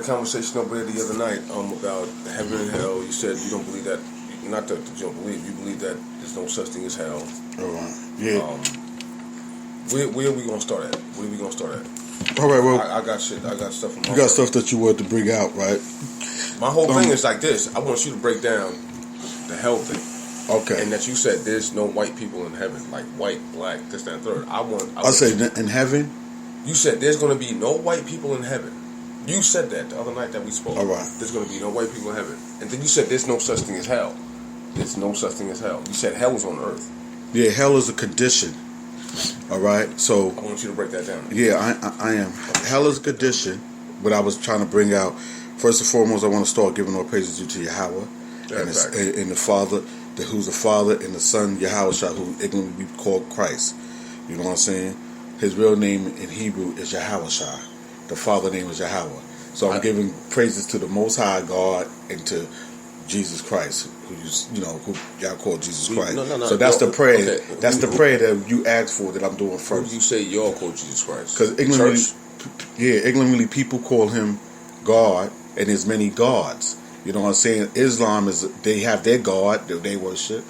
conversation over there the other night about heaven and hell. You said you don't believe that. Not that you don't believe. You believe that there's no such thing as hell. All right. Yeah. Where are we gonna start at? Where are we gonna start at? All right. Well, I got shit. I got stuff. You got stuff that you wanted to bring out, right? My whole thing is like this. I want you to break down the hell thing. Okay. And that you said there's no white people in heaven, like white, black, this, that, and third. I say in heaven. You said there's going to be no white people in heaven. You said that the other night that we spoke. All right. There's going to be no white people in heaven. And then you said there's no such thing as hell. There's no such thing as hell. You said hell is on earth. Yeah, hell is a condition. All right. So I want you to break that down. Yeah, I am. Hell is a condition. What I was trying to bring out. First and foremost, I want to start giving all praises due to Yahweh and the Father, who's the Father, and the Son, Yahweh, who ignorantly be called Christ. You know what I'm saying? His real name in Hebrew is Yahweh. The Father name is Yahweh. So I'm giving praises to the Most High God and to Jesus Christ, who y'all call Jesus Christ. No. So that's the prayer. Okay. That's the prayer that you asked for that I'm doing first. Who you say y'all call Jesus Christ? Because ignorantly people call him God, and there's many gods. You know what I'm saying? Islam they have their God that they worship.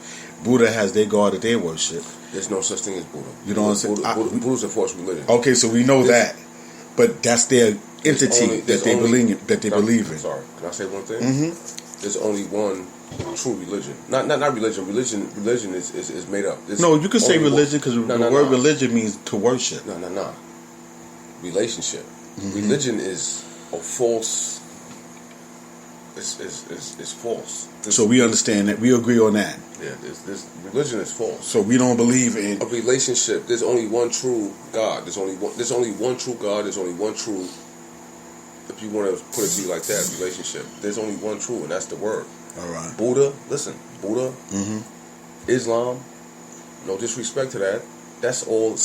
Buddha has their God that they worship. There's no such thing as Buddha. You know what I'm saying? Buddha's a false religion. Okay, so we know that, but that's their entity that they believe in. Sorry, can I say one thing? Mm-hmm. There's only one true religion. Not religion. Religion is made up. There's no, you can say religion because the word religion means to worship. No. Relationship. Mm-hmm. Religion is a false. It's false. So we understand that. We agree on that. Yeah, this religion is false. So we don't believe in a relationship. There's only one true God. There's only one true God. There's only one true. If you want to put it to you like that, relationship. There's only one true, and that's the word. All right. Buddha. Buddha. Mm-hmm. Islam. No disrespect to that. That's all.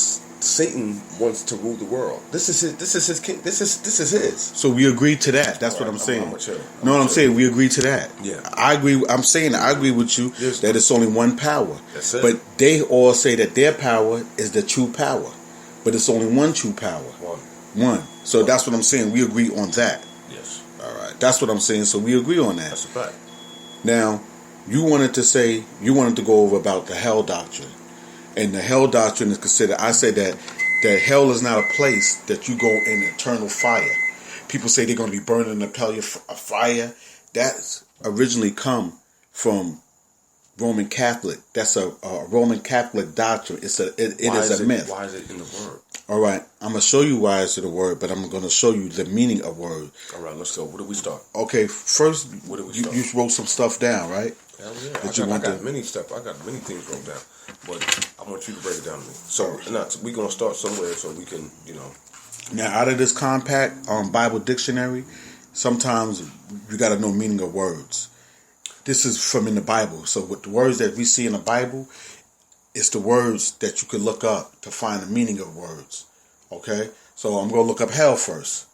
Satan wants to rule the world. This is his king. This is his. So we agree to that. That's what I'm saying. I'm saying we agree to that. Yeah, I agree. I'm saying I agree with you that it's only one power. That's it. But they all say that their power is the true power, but it's only one true power. One. So that's what I'm saying. We agree on that. Yes. All right. That's what I'm saying. So we agree on that. That's a fact. Now, you wanted to go over about the hell doctrine. And the hell doctrine is considered, I say that hell is not a place that you go in eternal fire. People say they're going to be burned in a pellet of fire. That's originally come from Roman Catholic. That's a Roman Catholic doctrine. It is a myth. Why is it in the word? All right. I'm going to show you why it's in the word, but I'm going to show you the meaning of word. All right, let's go. Where do we start? Okay, first, where do we start? You wrote some stuff down, right? Hell yeah. I got many things wrote down. But I want you to break it down to me. So we're going to start somewhere so we can, Now, out of this compact Bible dictionary, sometimes you got to know meaning of words. This is from in the Bible. So with the words that we see in the Bible, it's the words that you could look up to find the meaning of words. Okay? So I'm going to look up hell first.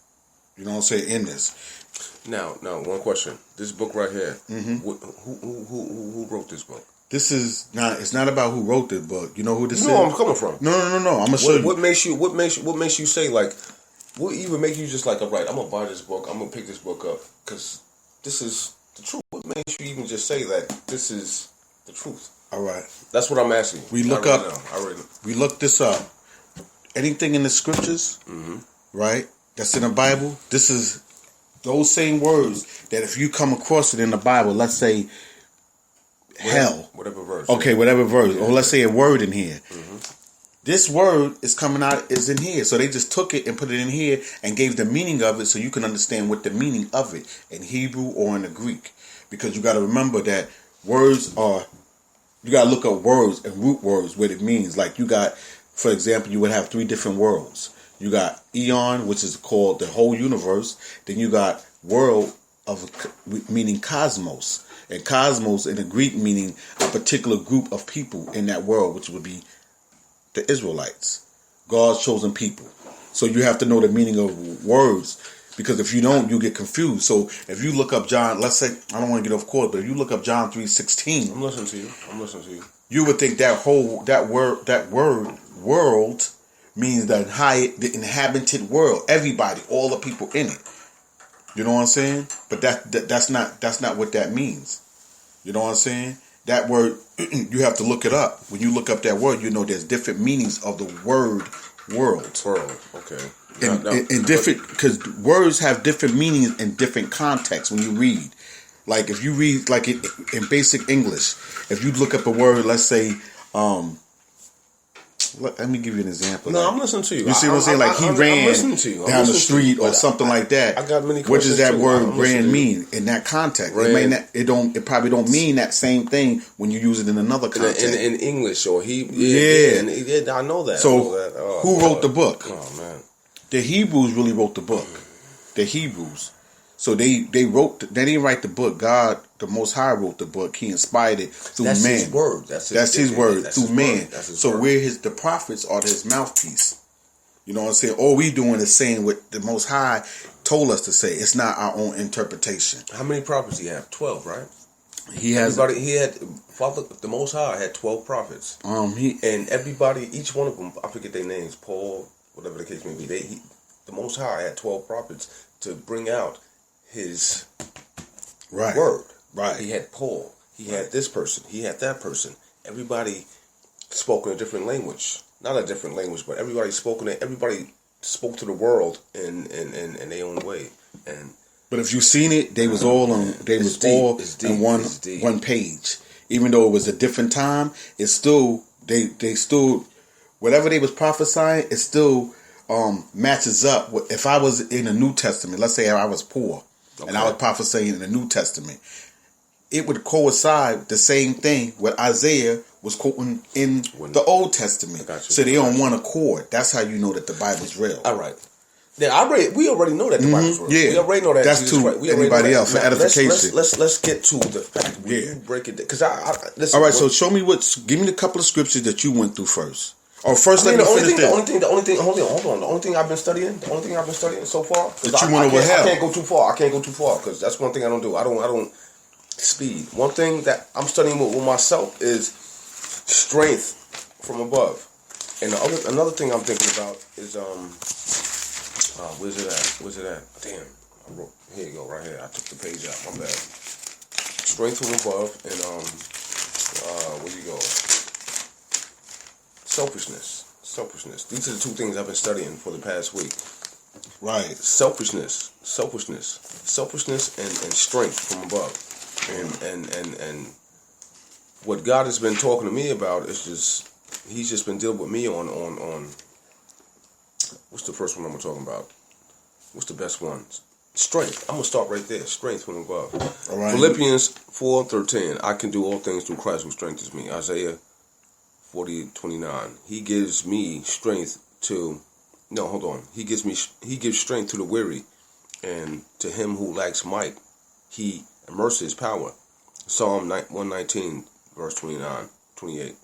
You know what I'm saying? In this. Now, one question. This book right here, mm-hmm. who wrote this book? This is not. It's not about who wrote the book. You know who this is? You know where I'm coming from. No. I'm gonna show you. What makes you say like? What even make you just like? All right, I'm gonna buy this book. I'm gonna pick this book up because this is the truth. What makes you even just say that this is the truth? All right. That's what I'm asking. We look up. We look this up. Anything in the scriptures, mm-hmm. right? That's in the Bible. This is those same words that if you come across it in the Bible, let's say. Hell. Whatever verse. Okay, whatever verse. Or let's say a word in here. Mm-hmm. This word is in here. So they just took it and put it in here and gave the meaning of it so you can understand what the meaning of it in Hebrew or in the Greek. Because you got to remember that words are, you got to look up words and root words, what it means. Like you got, for example, you would have 3 different worlds. You got eon, which is called the whole universe. Then you got world meaning cosmos. And cosmos in the Greek meaning a particular group of people in that world, which would be the Israelites, God's chosen people. So you have to know the meaning of words, because if you don't, you get confused. So if you look up John, let's say, I don't want to get off course, but if you look up John 3:16, I'm listening to you. You would think that word world means the inhabited world, everybody, all the people in it. You know what I'm saying? But that's not what that means. You know what I'm saying? That word, you have to look it up. When you look up that word, you know there's different meanings of the word world. World, okay. And different, because words have different meanings in different contexts when you read. Like if you read, like in basic English, if you look up a word, let's say, let me give you an example. No, like, I'm listening to you. You see what I'm saying? Like he ran down the street or something like that. I got many questions. What does that too. word "ran" mean in that context? Ran. It probably don't mean that same thing when you use it in another context. In English or he. I know that. So who wrote the book? Oh man, the Hebrews really wrote the book. The Hebrews. So they didn't write the book. God, the Most High, wrote the book. He inspired it through man. His word. That's his word through man. So word. we're the prophets are his mouthpiece. You know what I'm saying? All we doing is saying what the Most High told us to say. It's not our own interpretation. How many prophets he have? 12, right? He had Father, the Most High had 12 prophets. And everybody, each one of them, I forget their names, Paul, whatever the case may be. The Most High had 12 prophets to bring out his word. Right. He had Paul. He had this person. He had that person. Everybody spoke in a different language. Not a different language, but everybody spoke to the world in their own way. But if you seen it, they was all on. They was all in one page. Even though it was a different time, it's still they still whatever they was prophesying. It still matches up. If I was in the New Testament, let's say I was poor. Okay. And I was prophesying in the New Testament, it would coincide the same thing what Isaiah was quoting in the Old Testament. So they on one accord. That's how you know that the Bible's real. All right. Yeah, we already know that the Bible's real. Yeah. We already know that. That's to anybody else for edification. Let's get to the fact. You break it because listen, all right. So show me give me a couple of scriptures that you went through first. Or first, let me finish this. The only thing. Hold on. The only thing I've been studying so far. That you went over hell. I can't go too far because that's one thing I don't do. I don't speed. One thing that I'm studying with myself is strength from above, and another thing I'm thinking about is where's it at? Damn, here you go, right here. I took the page out. My bad. Strength from above, and where you go? Selfishness. These are the two things I've been studying for the past week. Right. Selfishness, and strength from above, and what God has been talking to me about is He's just been dealing with me on what's the first one I'm talking about? What's the best one? Strength. I'm gonna start right there. Strength from above. All right. Philippians 4:13. I can do all things through Christ who strengthens me. Isaiah 40:29. He gives me strength to. No, hold on. He gives strength to the weary, and to him who lacks might, He immerses power. Psalm 119, verse 28.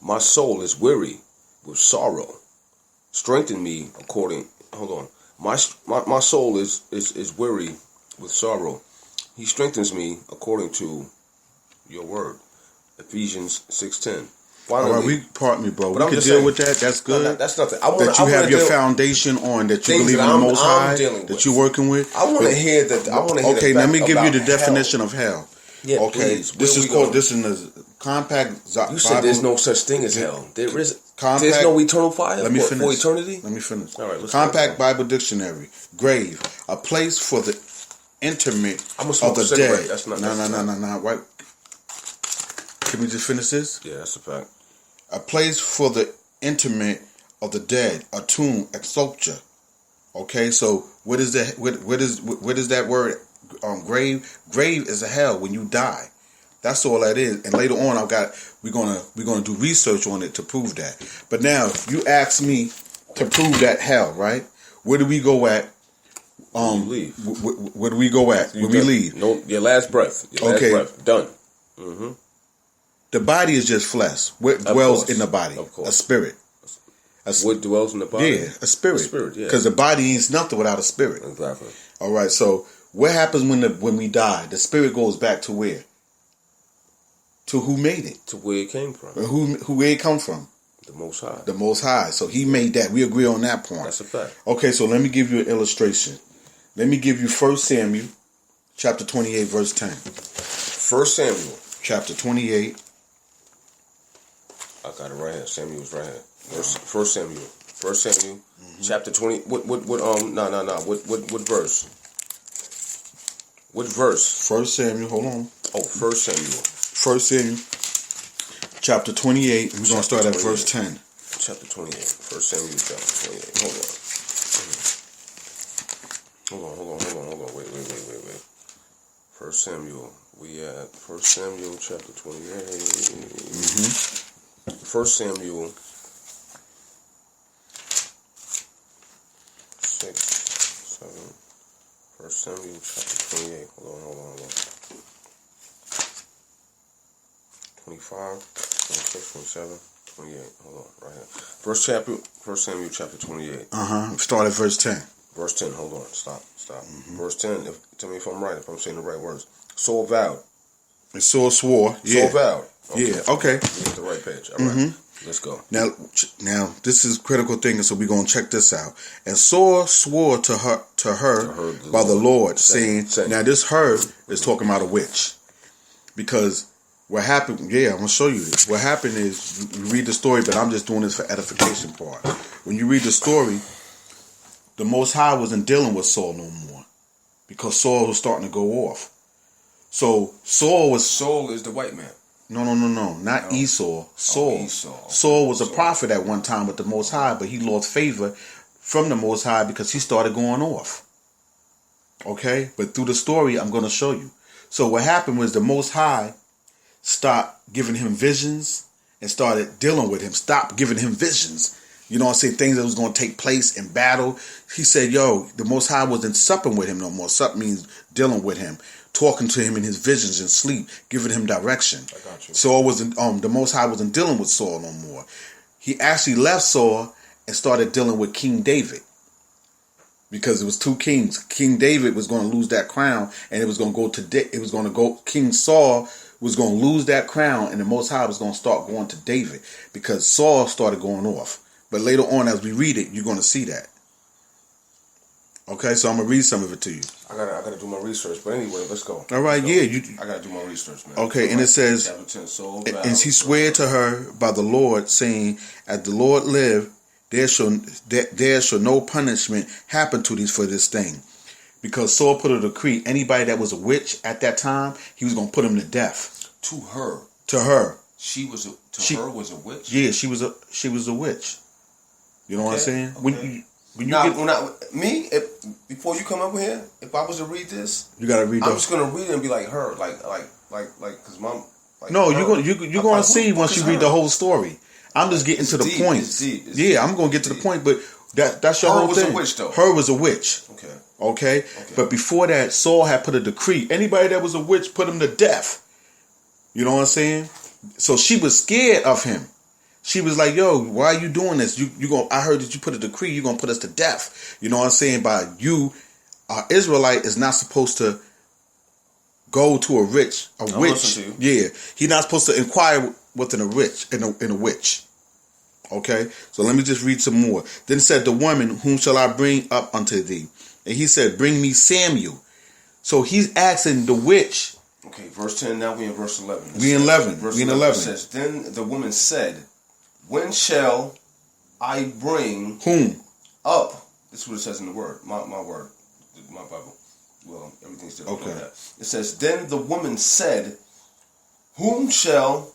My soul is weary with sorrow. Strengthen me according. Hold on. My soul is weary with sorrow. He strengthens me according to your word. Ephesians 6:10. Finally, all right, pardon me, bro. We can deal with that. That's good. No, that's nothing. That you have your foundation on, that you believe in the Most High, that you're working with. I want to hear that. Okay, let me give you the definition of hell. Yeah, okay, please. This is called. This is the compact. You said there's no such thing as hell. There is. There's no eternal fire. Let me finish. For eternity. Let me finish. All right. Let's Compact Bible Dictionary. Grave, a place for the intimate of the dead. That's not. No. Right. Can we just finish this? Yeah, that's a fact. A place for the intimate of the dead, a tomb, a sculpture. Okay, so what is that? What is that word? Grave. Grave is a hell when you die. That's all that is. And later on, we're gonna do research on it to prove that. But now you ask me to prove that hell, right? Where do we go at? Leave. Where do we go at when we leave? No, your last breath. Breath. Done. Mm-hmm. The body is just flesh. What dwells in the body? Of course. A spirit. What dwells in the body? Yeah, a spirit. A spirit, yeah. Because the body is nothing without a spirit. Exactly. All right. So what happens when we die? The spirit goes back to where? To who made it? To where it came from. Who it come from? The Most High. The Most High. So He made that. We agree on that point. That's a fact. Okay. So let me give you an illustration. Let me give you 1 Samuel, chapter 28, verse 10. 1 Samuel. Chapter 28. I got it right here. Samuel's right here. 1 Samuel. 1 Samuel, chapter 20. What verse? What verse? 1 Samuel, hold on. Oh, 1 Samuel. 1 Samuel, chapter 28. We're going to start at verse 10. Chapter 28. 1 Samuel, chapter 28. Hold on. Wait. 1 Samuel. We at 1 Samuel, chapter 28. 1 Samuel 6, 7. 1 Samuel, chapter 28. Hold on. 25, 26, 27, 28. Hold on, right here. 1 Samuel, chapter 28. Start at verse 10. Verse 10, hold on, stop. Verse 10, tell me if I'm right, if I'm saying the right words. Saul vowed. And Saul swore. Yeah. Saul vowed. Okay. Yeah, okay. We're at the right page. All right, let's go. Now, this is critical thing, so we're going to check this out. And Saul swore to her by the Lord, saying, now this her is talking about a witch. Because what happened, I'm going to show you this. What happened is, you read the story, but I'm just doing this for edification part. When you read the story, the Most High wasn't dealing with Saul no more. Because Saul was starting to go off. So Saul is the white man. No. Not Esau. Saul. Esau. Saul was a prophet at one time with the Most High, but he lost favor from the Most High because he started going off. Okay? But through the story, I'm going to show you. So what happened was the Most High stopped giving him visions and started dealing with him. Stopped giving him visions. You know what I'm saying? Things that was going to take place in battle. He said, the Most High wasn't supping with him no more. Sup means dealing with him. Talking to him in his visions and sleep, giving him direction. I got you. Saul wasn't, the Most High wasn't dealing with Saul no more. He actually left Saul and started dealing with King David. Because it was two kings. King David was going to lose that crown, and it was going to go, King Saul was going to lose that crown, and the Most High was going to start going to David. Because Saul started going off. But later on, as we read it, you're going to see that. Okay, so I'm going to read some of it to you. I gotta do my research, but anyway, let's go. All right, I gotta do my research, man. Okay, and it says, and he swore to her by the Lord, saying, as the Lord live, there shall no punishment happen to these for this thing. Because Saul put a decree, anybody that was a witch at that time, he was going to put him to death. To her. She was a witch? Yeah, she was a witch. You know what I'm saying? Okay. Before you come over here, if I was to read this, you gotta read. I'm just gonna read it and be like her, because mom. No, you're gonna see once you read the whole story. I'm just getting to the point. It's deep. I'm gonna get to the point, but that's your whole thing. Her was a witch, though. Her was a witch. Okay. But before that, Saul had put a decree. Anybody that was a witch, put him to death. You know what I'm saying? So she was scared of him. She was like, why are you doing this? I heard that you put a decree, you're going to put us to death. You know what I'm saying? By you, an Israelite is not supposed to go to a witch. Yeah. He's not supposed to inquire within a witch, in a witch. Okay? So let me just read some more. Then said the woman, whom shall I bring up unto thee? And he said, bring me Samuel. So he's asking the witch. Okay, verse 10, now we in verse 11. We in 11. It says, then the woman said, when shall I bring whom up? This is what it says in the word, my word, my Bible. Well, everything's different. Okay. It says, then the woman said, whom shall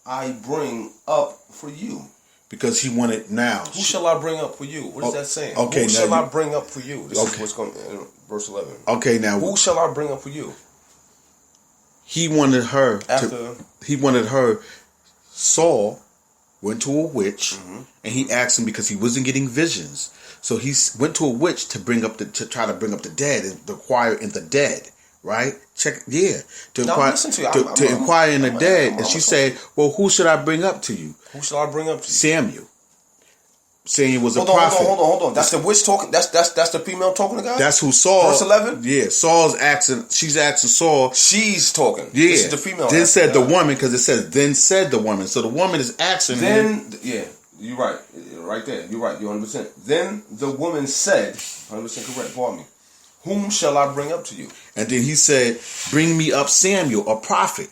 I bring up for you? Because he wanted now. Who shall I bring up for you? What is that saying? Okay, who shall I bring up for you? This is what's going in verse 11. Okay, now. Who shall I bring up for you? He wanted her Saul went to a witch, and he asked him because he wasn't getting visions. So he went to a witch to try to bring up the dead and inquire in the dead, right? To inquire in the dead. And she said, well, who should I bring up to you? Who shall I bring up to you? Samuel. Samuel was a prophet. Hold on. That's the witch talking. That's the female talking to God. That's who Saul. Verse 11. Yeah, Saul's asking. She's asking Saul. She's talking. Yeah, this is the female. Then said the woman, because it says then said the woman. So the woman is asking. You're right. Right there. You're right. You're 100%. Then the woman said, 100% correct. Pardon me. Whom shall I bring up to you? And then he said, bring me up Samuel, a prophet.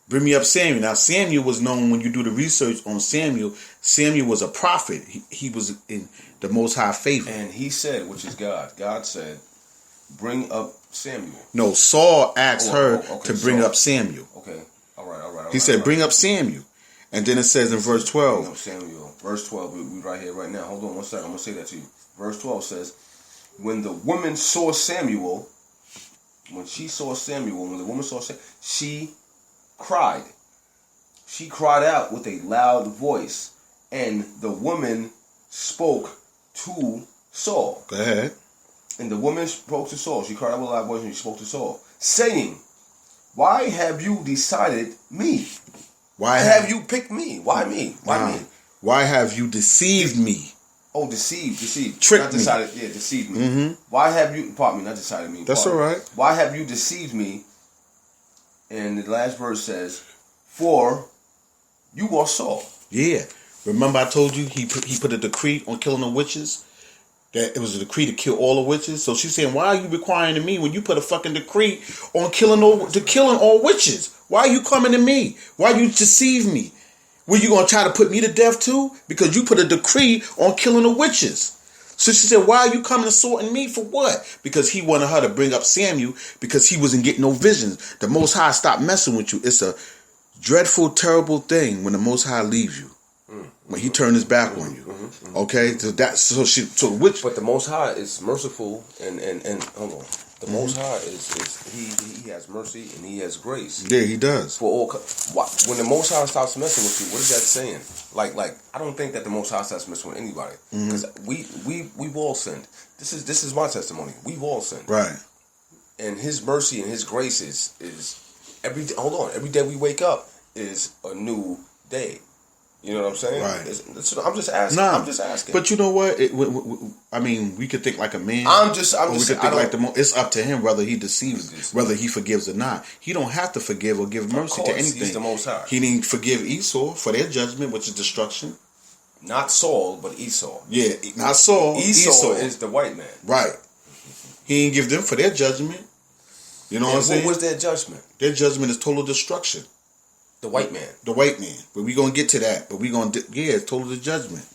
Bring me up Samuel. Now, Samuel was known, when you do the research on Samuel, Samuel was a prophet. He was in the Most High favor. And he said, which is God. God said, bring up Samuel. No, Saul asked her to bring up Samuel. Okay. All right. He said, bring up Samuel. And then it says in verse 12. Bring up Samuel. Verse 12, we right here, right now. Hold on one second. I'm going to say that to you. Verse 12 says, when the woman saw Samuel, when the woman saw Samuel, she cried. She cried out with a loud voice, and the woman spoke to Saul. Go ahead. And the woman spoke to Saul. She cried out with a loud voice, and she spoke to Saul, saying, why have you decided me? Why have you picked me? Why me? Why me? Why have you deceived me? Oh, deceived. Tricked not me. Decided, yeah, deceived me. Mm-hmm. Why have you, pardon me, not decided me. That's all right. Why have you deceived me? And the last verse says, for you are Saul. Yeah. Remember I told you he put a decree on killing the witches? That it was a decree to kill all the witches. So she's saying, why are you requiring to me when you put a fucking decree on killing all witches? Why are you coming to me? Why you deceive me? Were you going to try to put me to death too? Because you put a decree on killing the witches. So she said, why are you coming and sorting me for what? Because he wanted her to bring up Samuel because he wasn't getting no visions. The Most High stopped messing with you. It's a dreadful, terrible thing when the Most High leaves you. When he turned his back on you. Okay? So but the Most High is merciful and hold on. The Most High is he has mercy and he has grace. Yeah, he does. For all when the Most High stops messing with you, what is that saying? Like I don't think that the Most High stops messing with anybody because we've all sinned. This is my testimony. We've all sinned. Right. And his mercy and his grace is every day we wake up is a new day. You know what I'm saying? Right. I'm just asking. Nah, I'm just asking. But you know what? We could think like a man. I'm just. We could think like it's up to him whether he deceives, whether he forgives or not. He don't have to forgive or give mercy to anything. He's the Most High. He didn't forgive Esau for their judgment, which is destruction. Not Saul, but Esau. Yeah, not Saul. Esau is the white man. Right. He didn't give them for their judgment. You know what I'm saying? What was their judgment? Their judgment is total destruction. The white man. The white man. But we're going to get to that. But we're going to... Yeah, it's total judgment.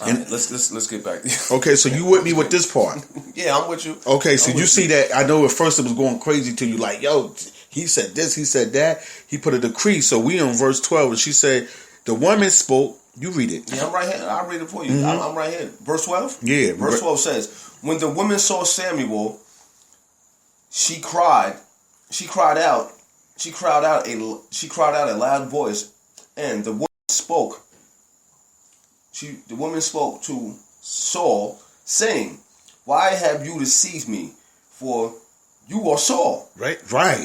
And right, let's get back. Okay, so you with me with this part? Yeah, I'm with you. Okay, so you see that... I know at first it was going crazy to you. Like, yo, he said this, he said that. He put a decree. So we on verse 12. And she said, the woman spoke... You read it. Yeah, I'm right here. I'll read it for you. Mm-hmm. I'm right here. Verse 12? Yeah. Verse 12 says, when the woman saw Samuel, she cried out a loud voice, and the woman spoke. The woman spoke to Saul, saying, why have you deceived me? For you are Saul. Right.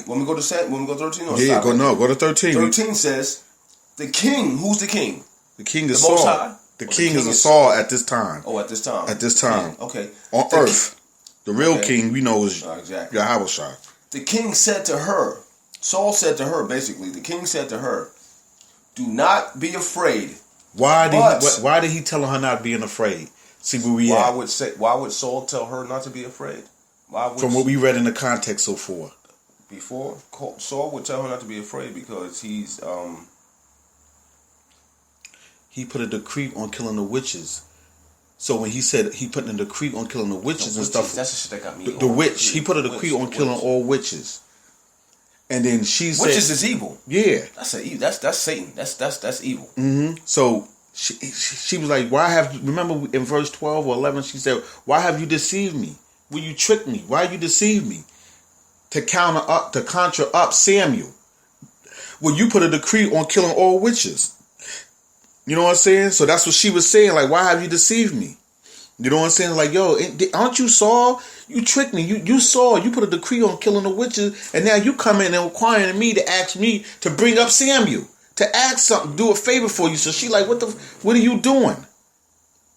When we go to 13, go to 13. 13 says, the king. Who's the king? The king is Saul. The king is Saul at this time. Oh, at this time. At this time. Okay. On earth. The real king we know is exactly. Yahweh. The king said to her, Saul said to her, basically, the king said to her, do not be afraid. Why did he tell her not being afraid? See where we at. Why would Saul tell her not to be afraid? From what we read in the context so far. Before, Saul would tell her not to be afraid because he put a decree on killing the witches. So when he said he put a decree on killing the witches and stuff, that's the shit that got me. The witch, he put a decree on killing all witches. And then she said, witches is evil. Yeah, that's Satan. That's evil. Mm-hmm. So she was like, "Why have you?" Remember in verse 12 or 11, she said, "Why have you deceived me? Will you trick me? Why you deceive me to conjure up Samuel? Well, you put a decree on killing all witches." You know what I'm saying? So that's what she was saying. Like, why have you deceived me? You know what I'm saying? Like, yo, aren't you Saul? You tricked me. You Saul. You put a decree on killing the witches, and now you come in and requiring me to ask me to bring up Samuel, to ask something, do a favor for you. So she like, what are you doing?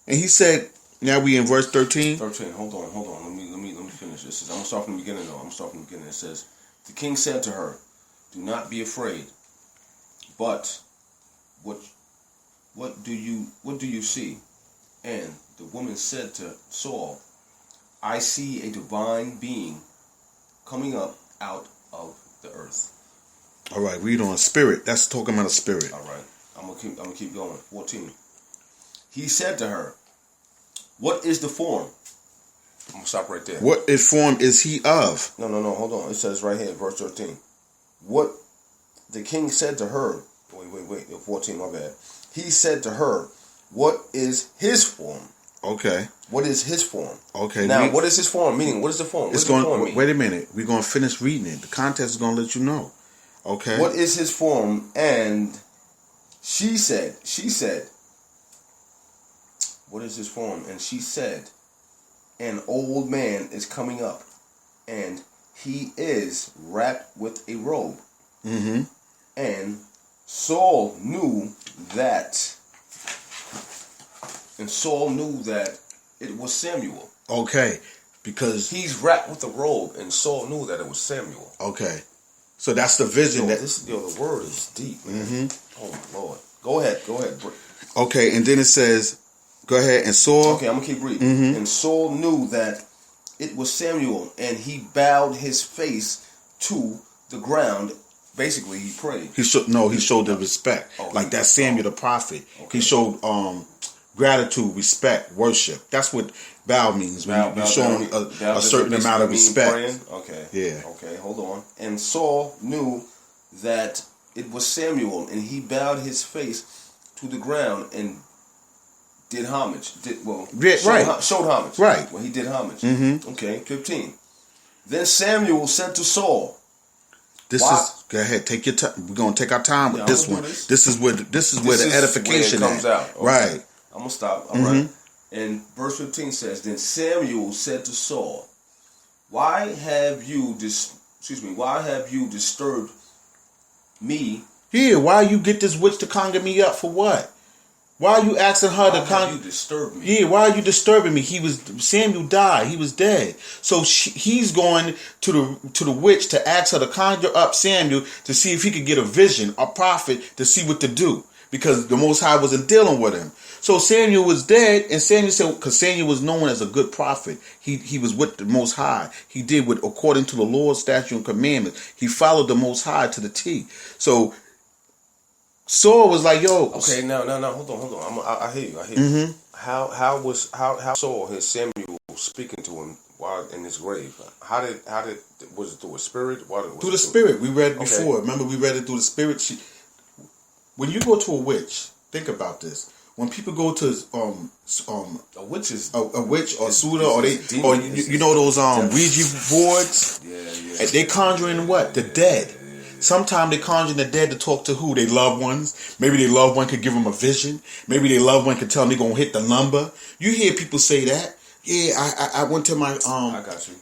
And he said, now we in verse 13. 13. Hold on. Let me finish this. I'm gonna start from the beginning though. It says, the king said to her, do not be afraid, but what do you see? And the woman said to Saul, I see a divine being coming up out of the earth. All right, read on spirit. That's talking about a spirit. All right, I'm gonna keep going. 14. He said to her, "What is the form?" I'm gonna stop right there. What form is he of? No, hold on. It says right here, verse 13. What the king said to her. Wait. 14. My bad. He said to her, "What is his form?" Okay. What is his form? Okay. Now, what is his form? Meaning, what is the form? It's going. Wait a minute. We're gonna finish reading it. The context is gonna let you know. Okay. What is his form? And she said, what is his form? And she said, an old man is coming up, and he is wrapped with a robe. Mm-hmm. And Saul knew that. And Saul knew that it was Samuel. Okay. Because he's wrapped with a robe, and Saul knew that it was Samuel. Okay. So that's the vision the word is deep, man. Mm-hmm. Oh my Lord. Go ahead. Okay, and then it says, go ahead, and Saul. Okay, I'm gonna keep reading. Mm-hmm. And Saul knew that it was Samuel, and he bowed his face to the ground. Basically, he prayed. He showed the respect, like that Samuel the prophet. Okay. He showed gratitude, respect, worship. That's what bow means. You're showing a certain amount of respect. Praying? Okay. Yeah. Okay, hold on. And Saul knew that it was Samuel, and he bowed his face to the ground and did homage. Showed homage. Right. Well, he did homage. Mm-hmm. Okay, 15. Then Samuel said to Saul, Go ahead, take your time. We're gonna take our time with this one. This is where the edification comes out. Okay. Right. I'm gonna stop. All right. And verse 15 says, then Samuel said to Saul, why have you disturbed me? Yeah, why you get this witch to conjure me up for what? Why are you asking her to conjure? Why you disturb me? Yeah, why are you disturbing me? Samuel died. He was dead. So he's going to the witch to ask her to conjure up Samuel to see if he could get a vision, a prophet, to see what to do. Because the Most High wasn't dealing with him. So Samuel was dead, and Samuel said, because Samuel was known as a good prophet. He was with the Most High. He did what according to the Lord's statute and commandments. He followed the Most High to the T. So Saul was like, "Yo." Okay, no, hold on. I hear you. Mm-hmm. How Saul had Samuel speaking to him while in his grave? How did was it through a spirit? Through the spirit. We read it before. Remember, we read it through the spirit. When you go to a witch, think about this. When people go to a witch is a witch or Suda or you know those Ouija boards. Yeah. They conjuring what? The dead. Sometimes they conjure the dead to talk to who? Their loved ones. Maybe their loved one could give them a vision. Maybe their loved one could tell them they're going to hit the number. You hear people say that. Yeah, I went to my... I got you.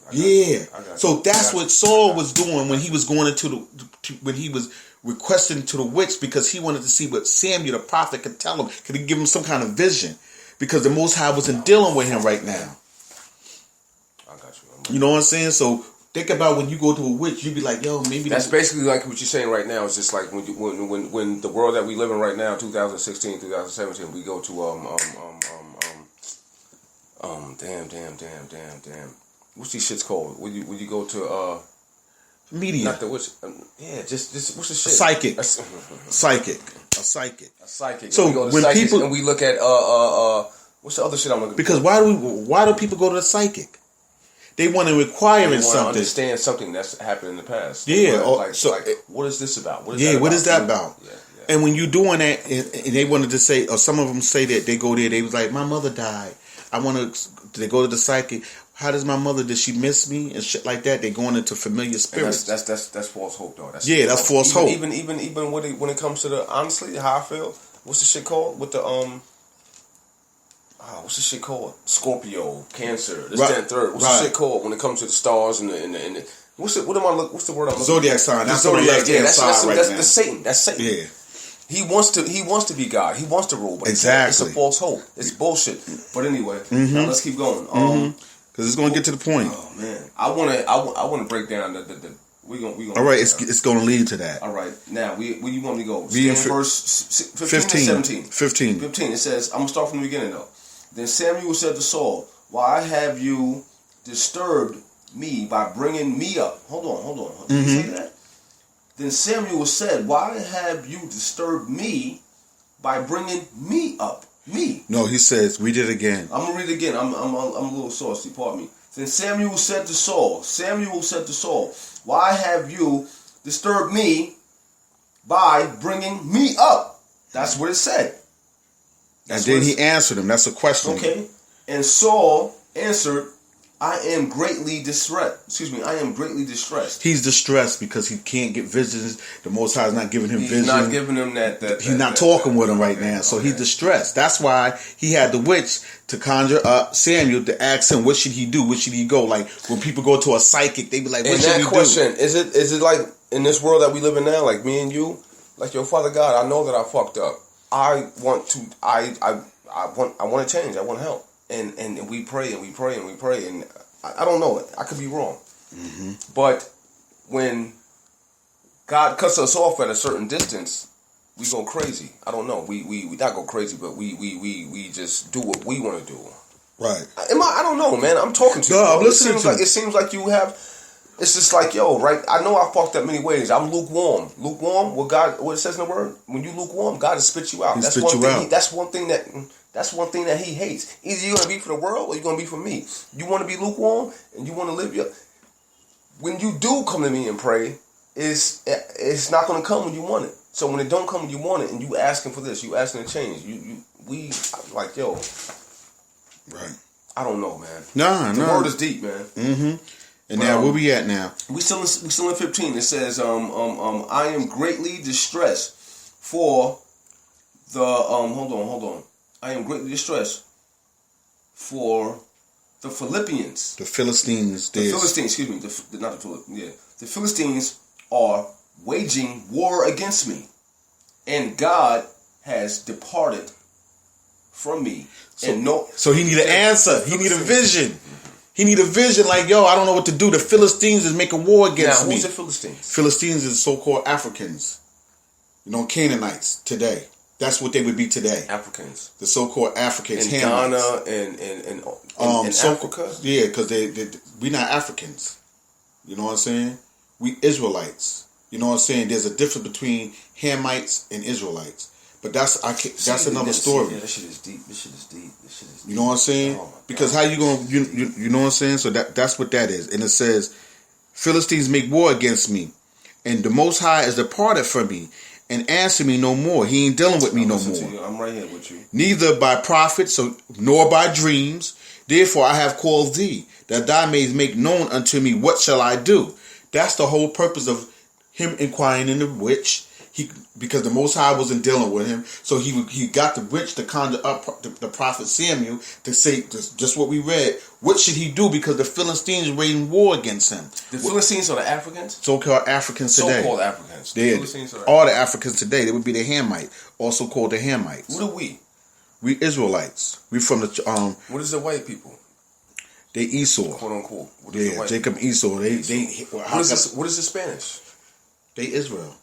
So that's what Saul was doing when he was going when he was requesting to the witch, because he wanted to see what Samuel the prophet could tell him. Could he give him some kind of vision? Because the Most High wasn't dealing with him right now. I got you. You know what I'm saying? So... think about when you go to a witch, you be like, yo, maybe... That's basically like what you're saying right now. It's just like when the world that we live in right now, 2016, 2017, we go to, damn. What's these shits called? When you go to, media. Not the witch. Just what's the shit? Psychic. A psychic. So we go to when psychics people... and we look at, what's the other shit I'm looking for? Because why do people go to the psychic? They want to inquire in something. Understand something that's happened in the past. Yeah. What is this about? What is that about? Yeah. And when you're doing that, and they wanted to say, or some of them say that they go there, they was like, my mother died. They go to the psychic. How does my mother, did she miss me? And shit like that. They going into familiar spirits. That's false hope, though. That's false hope. Even when it comes to honestly, how I feel, what's the shit called? With the, what's this shit called? Scorpio, Cancer, this, that, and third. What's this shit called when it comes to the stars and the what's the word I'm looking? Zodiac sign. That's Zodiac. That's Satan. That's Satan. Yeah. He wants to be God. He wants to rule. But exactly. It's a false hope. It's bullshit. But anyway, now let's keep going. Because it's going to get to the point. Oh man, I want to break down the. We gonna. All right, it's going to lead to that. All right, now where you want me to go? Verse 15 and 17. 15. It says, I'm gonna start from the beginning though. Then Samuel said to Saul, why have you disturbed me by bringing me up. Hold on. Did he say that? Then Samuel said, why have you disturbed me by bringing me up? Me. No, he says, read it again. I'm going to read it again. I'm a little saucy, pardon me. Then Samuel said to Saul, why have you disturbed me by bringing me up? That's what it said. And then he answered him. That's a question. Okay. And Saul answered, I am greatly distressed. He's distressed because he can't get visions. The Most High is not giving him visions. He's not giving him that. He's not talking with him right now. So he's distressed. That's why he had the witch to conjure up Samuel to ask him, what should he do? Where should he go? Like when people go to a psychic, they be like, what should he do? Is it like in this world that we live in now, like me and you, like, yo, Father God, I know that I fucked up. I want to change. I want help. And we pray and we pray and we pray, and I don't know it. I could be wrong. Mm-hmm. But when God cuts us off at a certain distance, we go crazy. I don't know. We not go crazy, but we just do what we want to do. Right. I don't know, man. I'm talking to you. I'm listening to you. It seems like you have. It's just like, yo, right? I know I fucked up many ways. I'm lukewarm. Lukewarm. What it says in the word? When you lukewarm, God will spit you out. That's one thing that He hates. Either you're gonna be for the world or you're gonna be for me. You want to be lukewarm and you want to live your. When you do come to me and pray, it's not gonna come when you want it. So when it don't come when you want it, and you asking for this, you asking to change. We like, yo. Right. I don't know, man. The word is deep, man. Mm-hmm. And now, where we at now? We still in 15. It says, I am greatly distressed for the hold on. I am greatly distressed for the Philippians. The Philistines. The Philistines, excuse me. Not the Philistines. Yeah, the Philistines are waging war against me, and God has departed from me. So he need an answer. He need a vision. He need a vision like, yo, I don't know what to do. The Philistines is making war against me. Who's the Philistines? Philistines is so-called Africans. Canaanites today. That's what they would be today. Africans. The so-called Africans. In Ghana and Africa? Yeah, because we not Africans. You know what I'm saying? We Israelites. You know what I'm saying? There's a difference between Hamites and Israelites. But that's another story. Yeah, this shit is deep. You know what I'm saying? Because how you gonna you know what I'm saying? So that's what that is. And it says, Philistines make war against me, and the Most High is departed from me, and answer me no more. He ain't dealing with me no more. I'm right here with you. Neither by prophets nor by dreams. Therefore I have called thee, that thou mayest make known unto me what shall I do. That's the whole purpose of him inquiring in the witch. Because the Most High wasn't dealing with him, so he got the witch to conjure up the prophet Samuel to say just what we read. What should he do? Because the Philistines were waging war against him. The Philistines are the Africans? So-called Africans today. So-called Africans. All the Africans today. They would be the Hamite, also called the Hamites. What are we? We Israelites. We from the What is the white people? They Esau. Quote unquote. What is Jacob Esau. What is the Spanish? They Israel.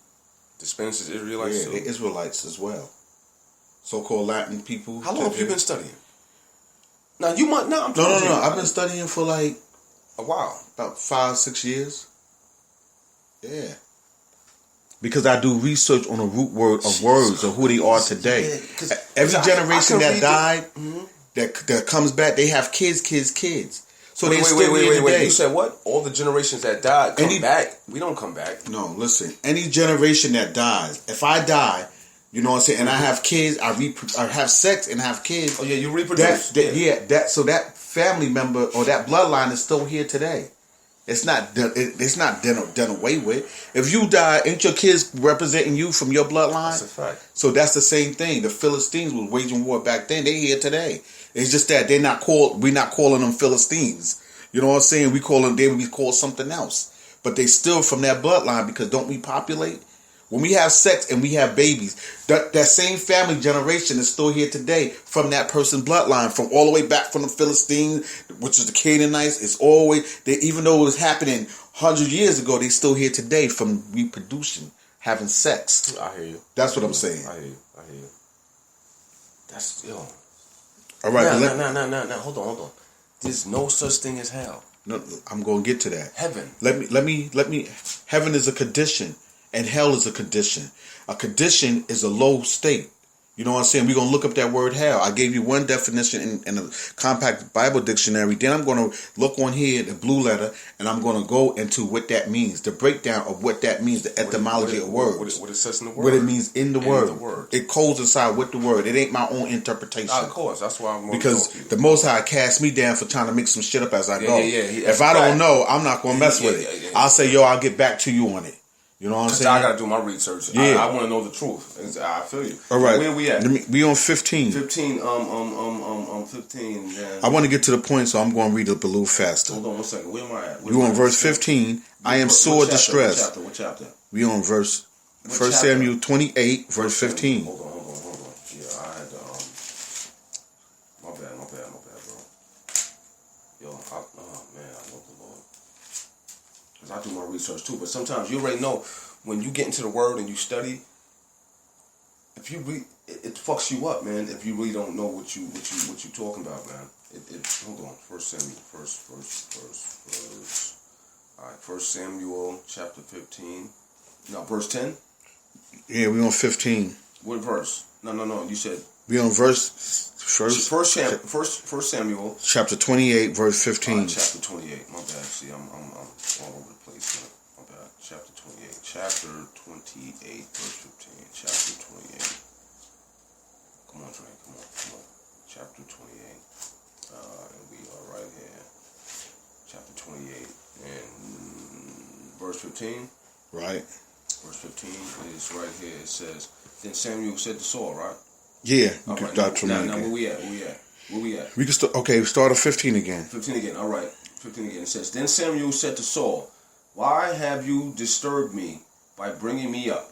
The Spanish is Israelites too? They're Israelites as well. So-called Latin people. How long have you been studying? Now you might not. No. I've been studying for like a while, about 5-6 years. Yeah, because I do research on the root word of words of who they are today. Yeah, every generation that died, that comes back, they have kids. So wait. You said what? All the generations that died come back? We don't come back. No, listen. Any generation that dies, if I die, you know what I'm saying, and I have kids, I have sex and have kids. Oh yeah, you reproduce. So that family member or that bloodline is still here today. It's not done away with. If you die, ain't your kids representing you from your bloodline? That's a fact. So that's the same thing. The Philistines was waging war back then. They here today. It's just that we're not calling them Philistines. You know what I'm saying? They would be called something else. But they still from that bloodline, because don't we populate? When we have sex and we have babies, that same family generation is still here today from that person's bloodline, from all the way back from the Philistines, which is the Canaanites. It's always, even though it was happening 100 years ago, they still here today from reproducing, having sex. I hear you. That's what I'm saying. I hear you. That's, yo. All right. Now, hold on. There's no such thing as hell. No, I'm going to get to that. Heaven. Let me. Heaven is a condition, and hell is a condition. A condition is a low state. You know what I'm saying? We're going to look up that word hell. I gave you one definition in a compact Bible dictionary. Then I'm going to look on here, the blue letter, and I'm going to go into what that means, the breakdown of what that means, the etymology of words. What it says in the word. What it means in the word. The word. It coincides with the word. It ain't my own interpretation. Of course. That's why I'm going because to talk to you. the Most High cast me down for trying to make some shit up as I go. Yeah. If I don't know, I'm not going to mess with it. I'll say, yo, I'll get back to you on it. You know what I'm saying? I got to do my research. Yeah. I want to know the truth. I feel you. All right. Where we at? We on 15. 15. 15. Yeah. I want to get to the point, so I'm going to read it up a little faster. Hold on 1 second. Where am I at? You on verse 15. I am sore distressed. What chapter? We on verse 1 Samuel 28, verse 15. Hold on. Yeah, I had to. My bad, bro. Yo, oh man, I love the Lord. Because I do my research too. But sometimes you already know when you get into the Word and you study. If you read, it fucks you up, man. If you really don't know what you talking about, man. Hold on. 1 Samuel, all right, 1 Samuel chapter 15. No, verse 10. Yeah, we on 15. What verse? No. You said we on First Samuel chapter 28, verse 15. Chapter 28. My bad. See, I'm all over the place. Man. My bad. Chapter 28. Chapter 28, verse 15. Chapter 28. Come on, Trey. Come on. Chapter 28. And we are right here. Chapter 28 and verse 15. Right. Verse 15 is right here. It says, then Samuel said to Saul, right? Yeah. All right. Doctrine Now, where we at? We can start at 15 again. 15 again. All right. 15 again. It says, then Samuel said to Saul, why have you disturbed me by bringing me up?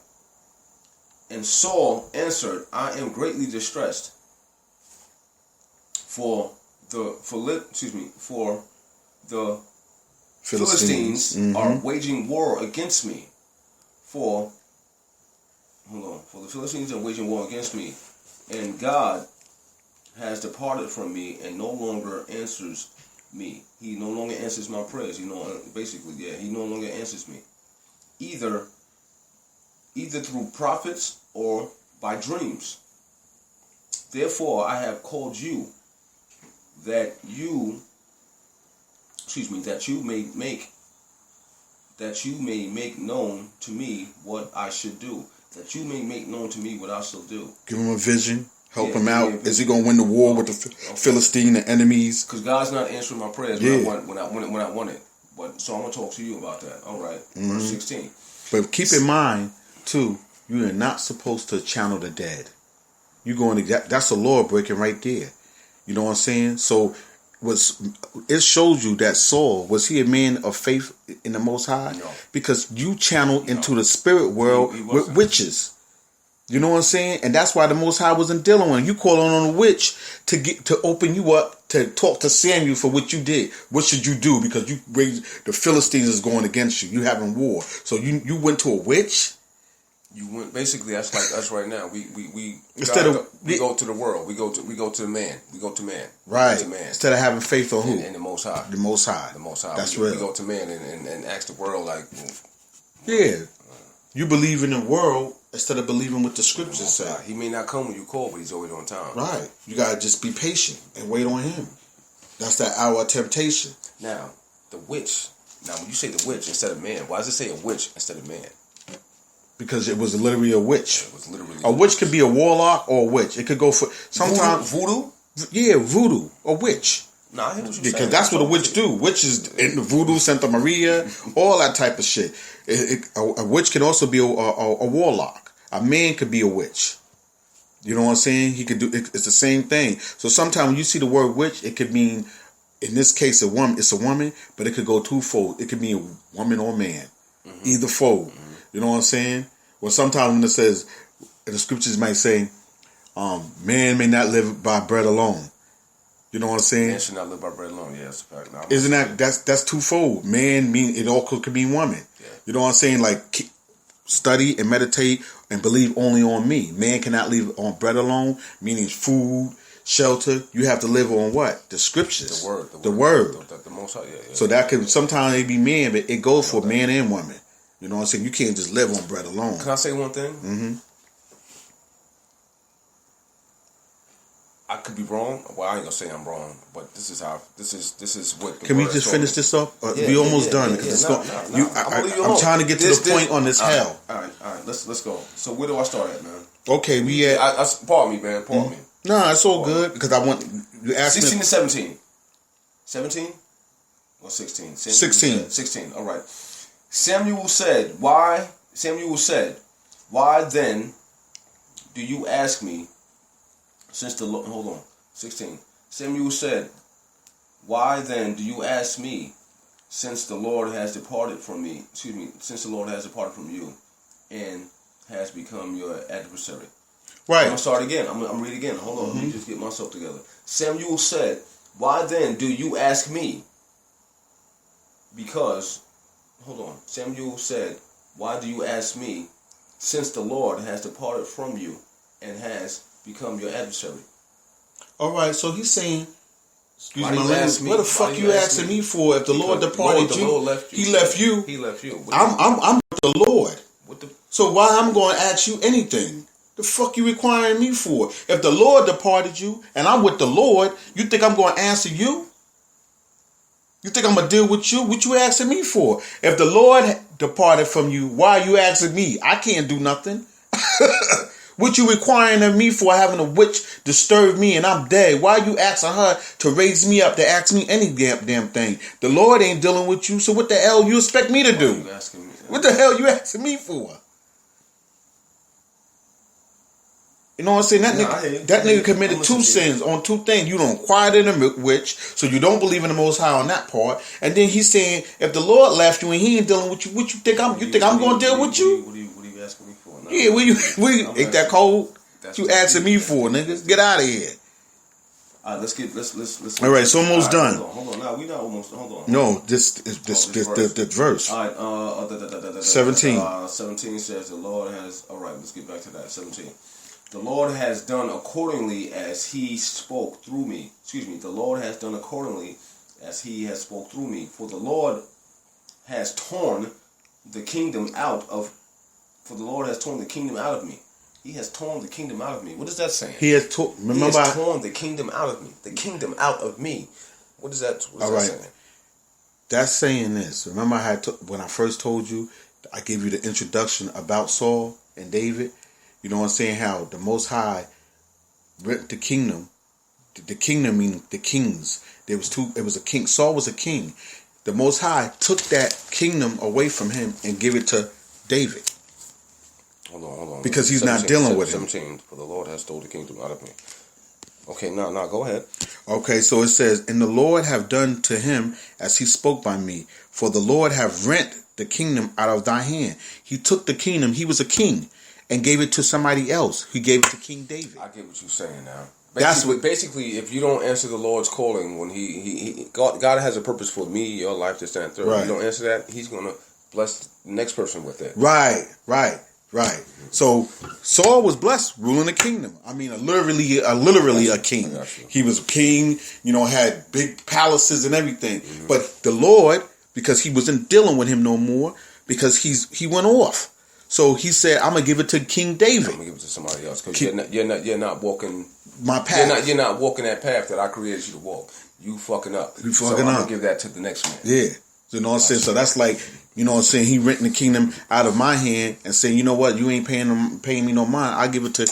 And Saul answered, I am greatly distressed, for the Philistines are waging war against me. For the Philistines are waging war against me, and God has departed from me and no longer answers me. He no longer answers my prayers. He no longer answers me. Either through prophets or by dreams. Therefore I have called you, that you may make known to me what I should do. That you may make known to me what I shall do. Give him a vision. Help him out. Is he going to win the war with the Philistine, the enemies? Because God's not answering my prayers when I want it. But so I'm going to talk to you about that. All right. Verse 16. But keep in mind, too, you are not supposed to channel the dead. You going to that's a law breaking right there. You know what I'm saying? So it shows you that Saul, was he a man of faith in the Most High? No. Because you channeled into the spirit world with witches. You know what I'm saying? And that's why the Most High wasn't dealing with him. You calling on a witch to open you up to talk to Samuel for what you did. What should you do? Because the Philistines is going against you. You having war. So you went to a witch? You went basically. That's like us right now. We go to the world. We go to the man. We go to man. Right. To man. Instead of having faith on who? In the Most High. The Most High. The Most High. That's real. We go to man and ask the world like. Yeah. You believe in the world instead of believing what the scriptures say. He may not come when you call, but he's always on time. Right. You gotta just be patient and wait on him. That's that hour of temptation. Now, the witch. Now, when you say the witch instead of man, why does it say a witch instead of man? Because it was literally a witch. It was literally a witch could be a warlock or a witch. It could go for sometimes voodoo. Yeah, voodoo. A witch. Nah, I hear what you're because saying. that's what a witch do. Witches in the voodoo, Santa Maria, all that type of shit. A witch can also be a warlock. A man could be a witch. You know what I'm saying? He could do. It's the same thing. So sometimes when you see the word witch, it could mean, in this case, a woman. It's a woman, but it could go twofold. It could mean a woman or man, either fold. You know what I'm saying? Well, sometimes when it says, the scriptures might say, man may not live by bread alone. You know what I'm saying? Man should not live by bread alone. Yeah, that's a fact. No, isn't that's twofold? Man mean it all could mean woman. Yeah. You know what I'm saying? Like study and meditate and believe only on me. Man cannot live on bread alone, meaning food, shelter. You have to live on what? The scriptures. The word. The Most High, yeah. So that could sometimes it be men, but it goes for man and woman. You know what I'm saying? You can't just live on bread alone. Can I say one thing? Mm-hmm. I could be wrong. Well, I ain't gonna say I'm wrong, but this is what. Can we just finish this up? We almost done. I'm trying to get to the point on this hell. All right. Let's go. So where do I start at, man? Okay, we at. Pardon me, man. Pardon me. No, it's all good because I want you ask 16 me. to 17. 17 or 16? 16. All right. Samuel said, "Why then do you ask me? Since the Lord, hold on, 16. Samuel said, "Why then do you ask me, since the Lord has departed from me? Since the Lord has departed from you, and has become your adversary." Right. I'm gonna start again. I'm gonna read again. Hold on, let me just get myself together. Samuel said, "Why then do you ask me? Because, hold on. Samuel said, why do you ask me, since the Lord has departed from you, and has become your adversary?" All right, so he's saying, excuse me, what the fuck you asking me for? If the Lord departed you, he left you. He left you. I'm with the Lord. So why I'm going to ask you anything? The fuck you requiring me for? If the Lord departed you and I'm with the Lord, you think I'm going to answer you? You think I'm going to deal with you? What you asking me for? If the Lord departed from you, why are you asking me? I can't do nothing. What you requiring of me for, having a witch disturb me and I'm dead? Why are you asking her to raise me up to ask me any damn thing? The Lord ain't dealing with you, so what the hell you expect me to do? What the hell you asking me for? You know what I'm saying? That nigga committed two sins on two things. You don't quiet in a witch, so you don't believe in the Most High on that part. And then he's saying, if the Lord left you and he ain't dealing with you, what you think I'm going to deal with you? What are you asking me for? No, yeah, ain't that cold? What you asking me for, niggas? Get out of here. All right, let's. All right, it's almost done. Hold on. Now we not almost. Hold on. No, the verse. All right. 17. 17 says the Lord has. All right, let's get back to that. 17. The Lord has done accordingly as He spoke through me. The Lord has done accordingly as He has spoke through me. For the Lord has torn the kingdom out of. For the Lord has torn the kingdom out of me. He has torn the kingdom out of me. What is that saying? He has torn the kingdom out of me. The kingdom out of me. What is that? Saying? That's saying this. Remember when I first told you, I gave you the introduction about Saul and David. You know what I'm saying? How the Most High rent the kingdom. The kingdom meaning the kings. It was a king. Saul was a king. The Most High took that kingdom away from him and gave it to David. Hold on. Because he's not dealing with him. 17. For the Lord has stole the kingdom out of me. Okay, now go ahead. Okay, so it says, and the Lord have done to him as he spoke by me. For the Lord have rent the kingdom out of thy hand. He took the kingdom. He was a king. And gave it to somebody else. He gave it to King David. I get what you're saying now. Basically, if you don't answer the Lord's calling when God has a purpose for me, your life, this, that, and third. Right. If you don't answer that, He's gonna bless the next person with it. Right. So Saul was blessed ruling a kingdom. I mean, literally a king. He was a king. Had big palaces and everything. Mm-hmm. But the Lord, because He wasn't dealing with him no more, because he went off. So He said, "I'm gonna give it to King David. I'm gonna give it to somebody else because you're not walking my path. You're not walking that path that I created you to walk. You fucking up. So I'm gonna give that to the next man." Yeah, you know what I'm saying. So that's like, you know what I'm saying. He renting the kingdom out of my hand and saying, "You know what? You ain't paying me no mind. I give it to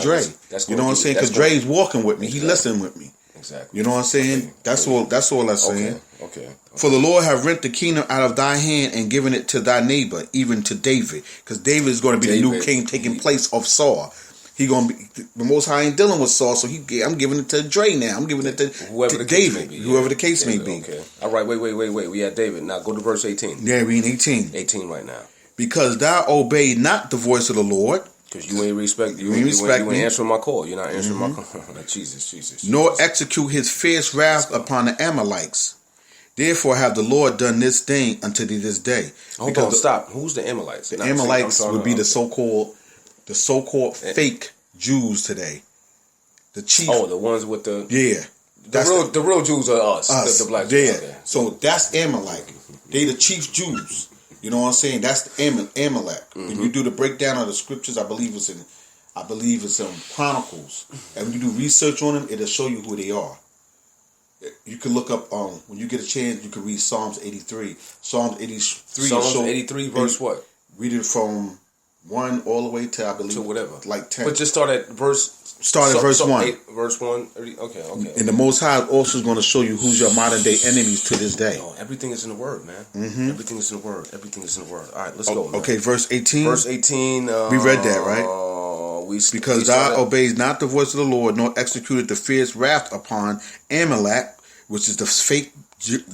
Dre." You know what I'm saying? Because Dre's walking with me. He listening with me. Exactly. You know what I'm saying? Okay. That's all I'm saying. Okay. For the Lord have rent the kingdom out of thy hand and given it to thy neighbor, even to David. Because David is going to be the new king taking place of Saul. He going to be, the Most High ain't dealing with Saul, so I'm giving it to Dre now. I'm giving it to David, whoever the case may be. Okay. All right, wait. We had David. Now go to verse 18. Yeah, we in 18. 18 right now. Because thou obeyed not the voice of the Lord. Because you ain't respect. You ain't answering my call. You're not answering my call. Jesus. Nor execute His fierce wrath upon the Amalekites. Therefore have the Lord done this thing unto thee this day. Hold on, stop. Who's the Amalekites? The Amalekites would be the so-called fake Jews today. The chief. Oh, the ones with the the real Jews are us. The black Jews. Okay. So that's Amalek. They the chief Jews. You know what I'm saying? That's the Amalek. When you do the breakdown of the scriptures, I believe it's in Chronicles. And when you do research on them, it'll show you who they are. You can look up when you get a chance. You can read Psalms 83. Psalms 83. Psalms 83 verse what? Read it from 1 all the way to I believe to whatever, like 10. But just start at verse. Start at verse 1. 8, verse 1. Okay. And the Most High also is going to show you who's your modern day enemies to this day. Oh, everything is in the Word, man. Mm-hmm. Everything is in the Word. Everything is in the Word. All right, let's go. Man. Okay, verse 18. Verse 18. We read that, right? Because thou obeyed not the voice of the Lord, nor executed the fierce wrath upon Amalek, which is the fake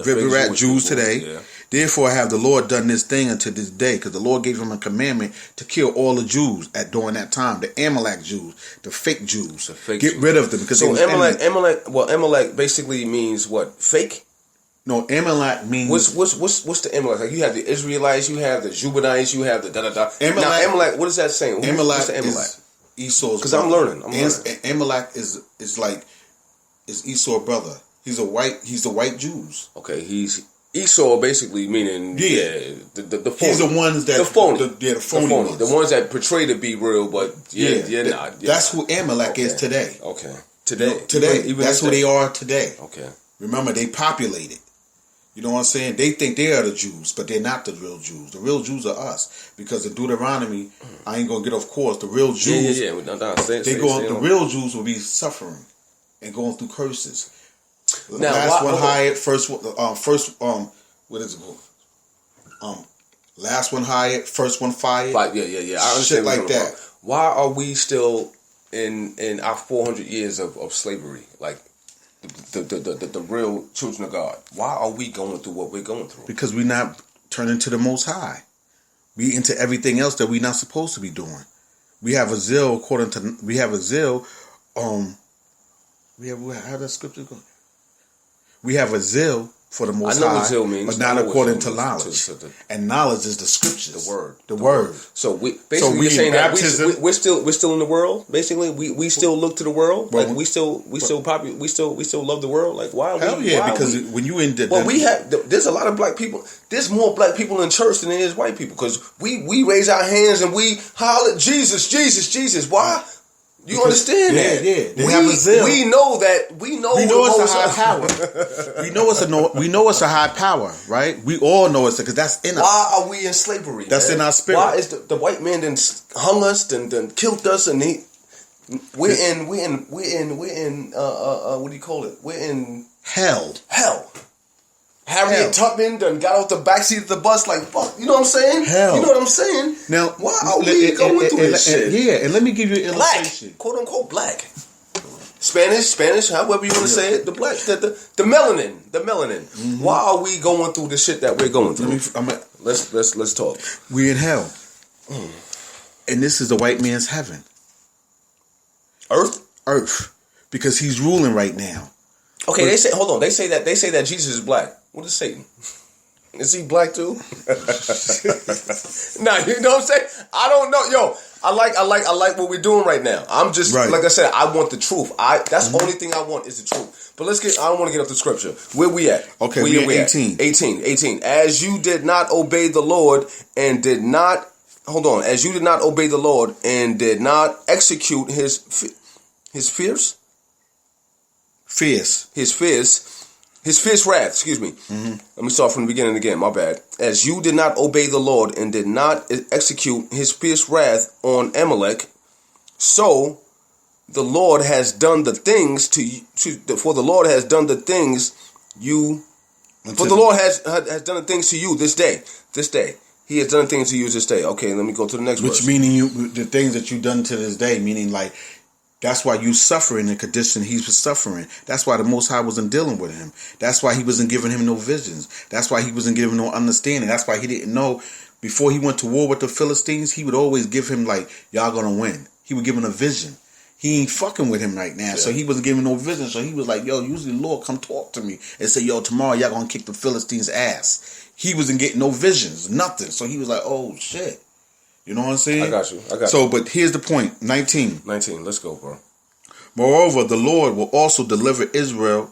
River Jews today. Yeah. Therefore have the Lord done this thing unto this day, because the Lord gave him a commandment to kill all the Jews during that time. The Amalek Jews, the fake Jews. Get rid of them. Because so Amalek basically means what? Fake? No, Amalek means... What's the Amalek? Like you have the Israelites, you have the Jubilees, you have the da-da-da. Now Amalek, what is that saying? What's the Amalek? Is Esau's because I'm learning. Amalek is Esau's brother. He's the white Jews. Okay, he's Esau basically meaning the phony. He's the ones that the phony. The phony ones. The ones that portray to be real, but not. That's who Amalek is today. Okay. Today. Even that's who they are today. Okay. Remember, they populated. You know what I'm saying? They think they are the Jews, but they're not the real Jews. The real Jews are us. Because in Deuteronomy, I ain't gonna get off course. The real Jews, the real Jews will be suffering and going through curses. Now, last one hired, first what is it called? Last one hired, first one fired. Right, yeah. I understand shit like that. Why are we still in our 400 years of slavery? Like the real children of God. Why are we going through what we're going through? Because we're not turning to the Most High. We into everything else that we're not supposed to be doing. We have a zeal how does scripture go? We have a zeal for the Most High, what zeal means, but not according to knowledge. And knowledge is the scriptures, the word. So you're saying baptism, that we're still in the world. Basically, we still look to the world. Like we still love the world. Like why? Because when you in there's a lot of black people. There's more black people in church than there is white people because we raise our hands and we holler Jesus, Jesus, Jesus. Why? You understand that? Yeah. They have a zeal. We know that. We know it's a high power. we know it's a high power, right? We all know it's because that's in us. Why are we in slavery? That's in our spirit. Why is the white man then hung us and killed us and we're in what do you call it? We're in hell. Harriet Tubman done got off the backseat of the bus like fuck. You know what I'm saying? Hell. You know what I'm saying? Now, why are we going through this shit? Yeah, and let me give you an illustration. Black, quote unquote black. Spanish, however you want to say it. The black, the melanin. Mm-hmm. Why are we going through the shit that we're going through? Let's talk. We're in hell. And this is the white man's heaven. Earth. Because he's ruling right now. Okay, they say that Jesus is black. What is Satan? Is he black too? Nah, you know what I'm saying? I don't know. Yo, I like what we're doing right now. I'm just like I said, I want the truth. That's the only thing I want is the truth. But I don't want to get up to scripture. Where we at? Okay, we at 18. 18. As you did not obey the Lord and did not as you did not obey the Lord and did not execute his fierce wrath, excuse me. Mm-hmm. Let me start from the beginning again, my bad. As you did not obey the Lord and did not execute his fierce wrath on Amalek, so the Lord has done the things for the Lord has done the things has done the things to you this day. He has done things to you this day. Okay, let me go to the next verse. Which meaning the things that you've done to this day, meaning like that's why you suffering the condition he was suffering. That's why the Most High wasn't dealing with him. That's why he wasn't giving him no visions. That's why he wasn't giving no understanding. That's why he didn't know before he went to war with the Philistines. He would always give him like, y'all gonna win. He would give him a vision. He ain't fucking with him right now. Yeah. So he wasn't giving no vision. So he was like, yo, usually the Lord come talk to me and say, yo, tomorrow y'all gonna kick the Philistines' ass. He wasn't getting no visions, nothing. So he was like, oh shit. You know what I'm saying? I got you. So, but here's the point. 19. Let's go, bro. Moreover, the Lord will also deliver Israel.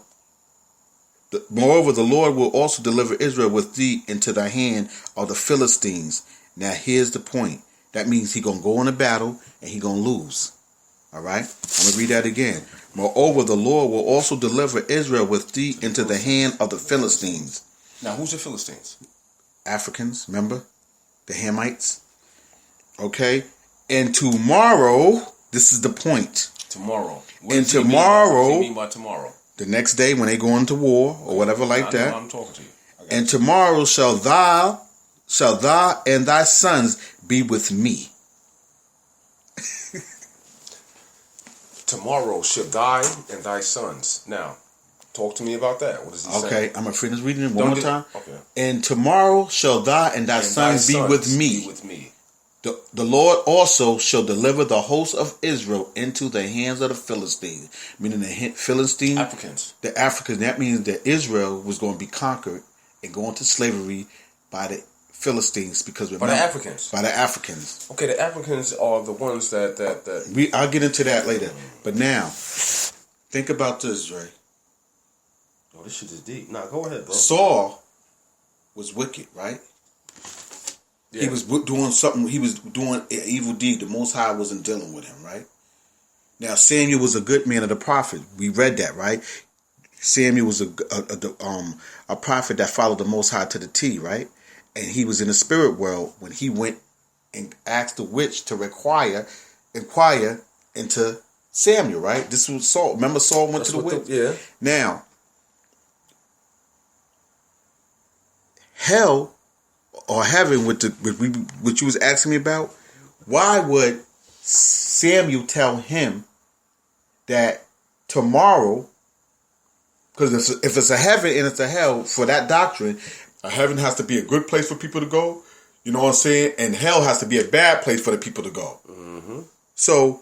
Moreover, the Lord will also deliver Israel with thee into the hand of the Philistines. Now, here's the point. That means he's going to go in a battle and he's going to lose. All right? I'm going to read that again. Moreover, the Lord will also deliver Israel with thee into the hand of the Philistines. Now, who's the Philistines? Africans, remember? The Hamites. Okay? And tomorrow, this is the point. Tomorrow. And tomorrow, what does he mean by tomorrow? The next day when they go into war or whatever like that. I'm talking to you. And tomorrow shall thou and thy sons be with me. Tomorrow shall thy and thy sons. Now, talk to me about that. What does he say? Okay, I'm going to finish reading it one more time. Okay. And tomorrow shall thou and thy sons be with me. The Lord also shall deliver the host of Israel into the hands of the Philistines. Meaning the Philistines. Africans. The Africans. That means that Israel was going to be conquered and go into slavery by the Philistines. Because remember, by the Africans. By the Africans. Okay, the Africans are the ones that I'll get into that later. But now, think about this, Ray. Oh, this shit is deep. Nah, go ahead, bro. Saul was wicked, right? Yeah. He was doing something. He was doing an evil deed. The Most High wasn't dealing with him, right? Now Samuel was a good man of the prophet. We read that, right? Samuel was a prophet that followed the Most High to the T, right? And he was in the spirit world when he went and asked the witch to inquire into Samuel, right? This was Saul. Remember Saul went to the witch? Yeah. Now, hell or heaven, what you was asking me about, why would Samuel tell him that tomorrow, because if it's a heaven and it's a hell, for that doctrine, a heaven has to be a good place for people to go, you know what I'm saying? And hell has to be a bad place for the people to go. Mm-hmm. So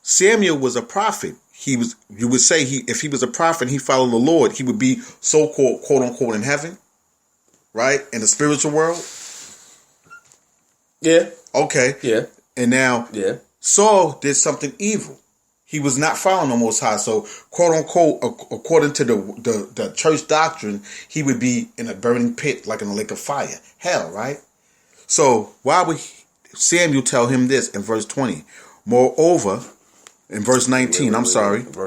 Samuel was a prophet. You would say if he was a prophet and he followed the Lord, he would be so-called, quote-unquote, in heaven, right? In the spiritual world. Yeah. Okay. Yeah. And now, Saul did something evil. He was not following the Most High. So, quote unquote, according to the church doctrine, he would be in a burning pit, like in a lake of fire, hell, right? So, why would Samuel tell him this in verse 20? Moreover, in verse 19, Verse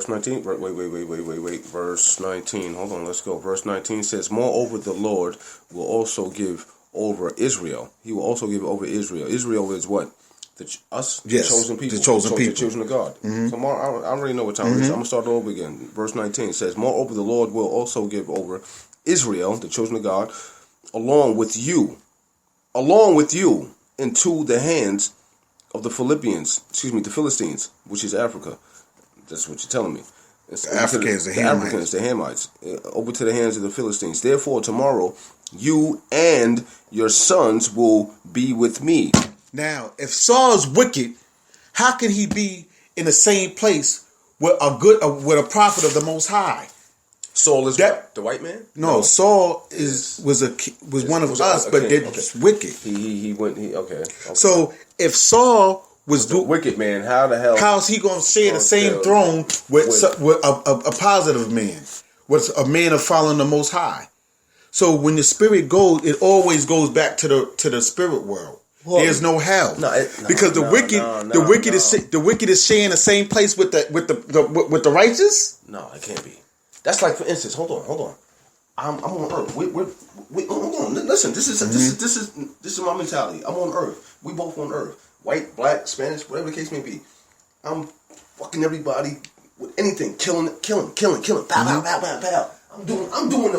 19. Wait. Verse 19. Hold on. Let's go. Verse 19 says, "Moreover, the Lord will also give over Israel. He will also give over Israel. Israel is what? The chosen people. The chosen people. The children of God. Mm-hmm. So I already know what time it is. I'm going to start over again. Verse 19 says, "Moreover, the Lord will also give over Israel, the children of God, along with you, into the hands of the Philistines, which is Africa." That's what you're telling me. The Africans, the Hamites, over to the hands of the Philistines. Therefore, tomorrow, you and your sons will be with me. Now, if Saul's wicked, how can he be in the same place with a prophet of the Most High? Saul is the white man? No, Saul was one of us, but they're wicked. He went. Okay. So if Saul was the wicked man, how the hell? How's he going to share the same throne with a positive man, with a man of following the Most High? So when the spirit goes, it always goes back to the spirit world. Well, there's no hell because the wicked is sharing the same place with the righteous. No, it can't be. That's like, for instance, hold on. I'm on Earth. We hold on. Listen, this is my mentality. I'm on Earth. We both on Earth. White, black, Spanish, whatever the case may be. I'm fucking everybody with anything, killing, pow, pow, pow, pow, pow. I'm doing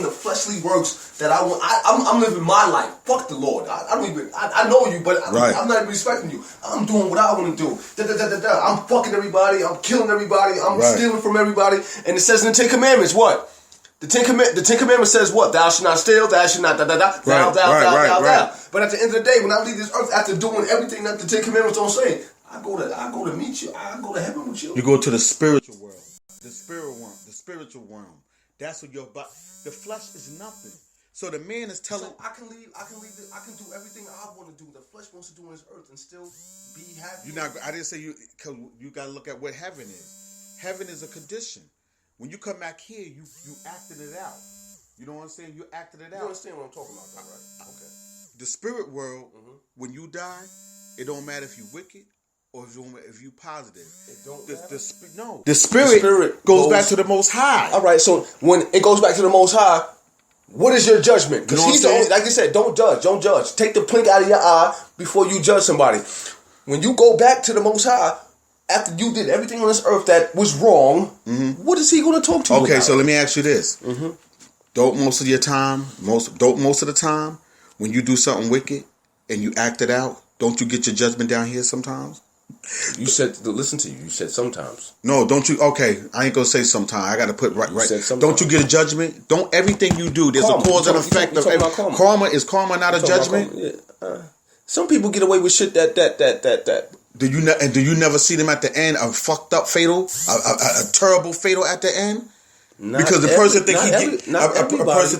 the fleshly works that I want. I'm living my life. Fuck the Lord. I know you, but I'm not even respecting you. I'm doing what I want to do. I'm fucking everybody. I'm killing everybody. I'm stealing from everybody. And it says in the Ten Commandments, what? The Ten Commandments says what? Thou shalt not steal. Thou shalt not thou. But at the end of the day, when I leave this earth, after doing everything that the Ten Commandments don't say, I go to meet you. I go to heaven with you. You go to the spiritual world, the spiritual realm. That's what your body. The flesh is nothing. So the man is telling. So I can leave. I can do everything I want to do. The flesh wants to do on this earth and still be happy. I didn't say you. Cause you got to look at what heaven is. Heaven is a condition. When you come back here, you acted it out. You know what I'm saying? You acted it out. You understand what I'm talking about, though, right? Okay. The spirit world, when you die, it don't matter if you wicked or if you positive. It don't The matter? spirit goes back to the Most High. All right, so when it goes back to the Most High, what is your judgment? Because he's the only, like you said, don't judge. Take the plank out of your eye before you judge somebody. When you go back to the Most High, after you did everything on this earth that was wrong, what is he going to talk to you about? Okay, so let me ask you this. Don't most of the time, when you do something wicked and you act it out, don't you get your judgment down here sometimes? You said to listen to you. You said sometimes. No, don't you? Okay, I ain't gonna say sometimes. I gotta put right. Don't you get a judgment? Don't everything you do. There's karma. A cause and effect of karma. Karma is karma not a judgment? Yeah. Some people get away with shit that. Do you never see them at the end? A fucked up fatal, a terrible fatal at the end. Because the person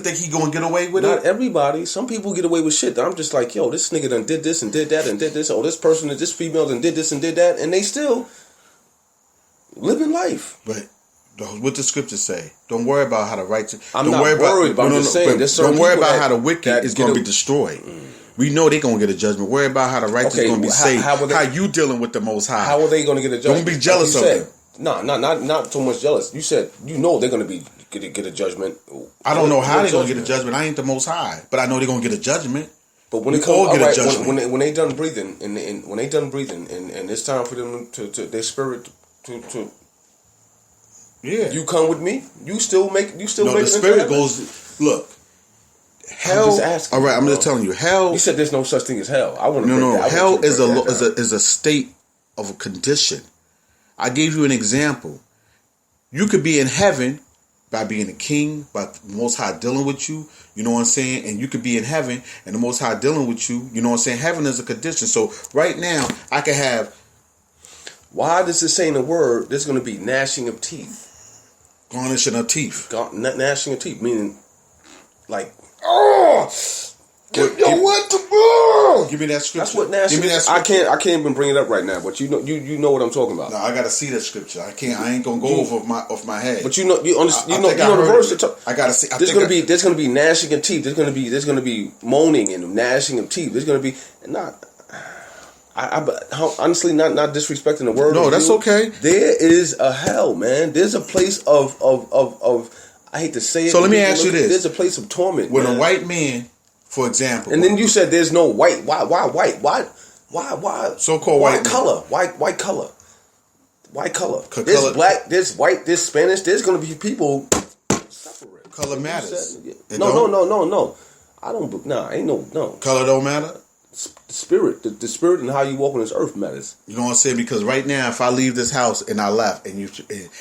think he gonna get away with it. Not everybody. Some people get away with shit. I'm just like, yo, this nigga done did this and did that and did this. Oh, this person, this female done did this and did that, and they still living life. But what the scriptures say, don't worry about how the righteous. I'm not worried, but I'm just saying. Don't worry about how the wicked is gonna be destroyed. We know they're gonna get a judgment. Worry about how the righteous is gonna be saved. How you dealing with the Most High? How are they gonna get a judgment? Don't be jealous of them. No, not so much jealous. You said they're going to get a judgment. I don't know how they're going to get a judgment. I ain't the Most High, but I know they're going to get a judgment. But when it comes, get a judgment. When they done breathing, and when they done breathing, and it's time for them to their spirit to yeah. You come with me. You still make. No, the spirit goes. Look, hell. All right, I'm just telling you, hell. You said there's no such thing as hell. I want to. No. Hell is a state of a condition. I gave you an example. You could be in heaven by being a king, by the Most High dealing with you, you know what I'm saying? And you could be in heaven and the Most High dealing with you, you know what I'm saying? Heaven is a condition. So right now, I could have... Why does it say in the word, there's going to be gnashing of teeth? Garnishing of teeth. Gnashing of teeth, meaning like, oh... Give me that scripture. That's what gnashing. Give me that scripture. I can't even bring it up right now, but you know what I'm talking about. No, I gotta see that scripture. I ain't gonna go off my head. But you know the verse. I gotta see. There's gonna be gnashing of teeth. There's gonna be moaning and gnashing of teeth. There's gonna be honestly not disrespecting the word. No, that's okay. There is a hell, man. There's a place of I hate to say it. So let me ask you this: there's a place of torment when a white man. For example, and then you said there's no white. Why white? Why? So-called white color. White color. White color. There's black. There's white. There's Spanish. There's going to be people separate. Color matters. No. I don't. Nah, ain't no. Color don't matter. The spirit, and how you walk on this earth matters. You know what I'm saying? Because right now, if I leave this house and I left, and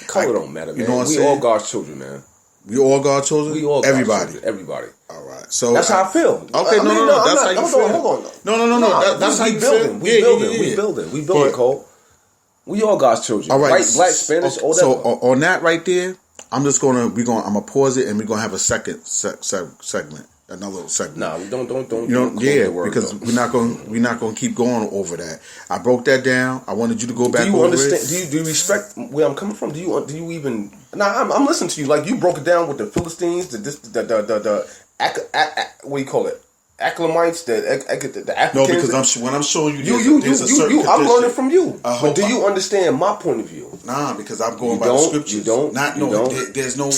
color don't matter, man. You know what I'm saying? We all God's children, man. We all God's children. We all everybody. Everybody. All right. So that's how I feel. Okay. No. That's how you feel. Hold on. No. That's how you feel. We building, Cole. We all God's children. All right. White, black, Spanish, all that. So on that right there, I'm gonna pause it and we're gonna have a second segment. Another segment. No, we don't. Because we're not gonna keep going over that. I broke that down. I wanted you to go back. Do you over understand? it. Do you respect where I'm coming from? Do you even? Nah, I'm listening to you. Like you broke it down with the Philistines, the what do you call it? Acclamites, the Africans. No, because when I'm showing you, I'm learning from you. But do you understand my point of view? Nah, because I'm going by the scriptures. You don't. There's no.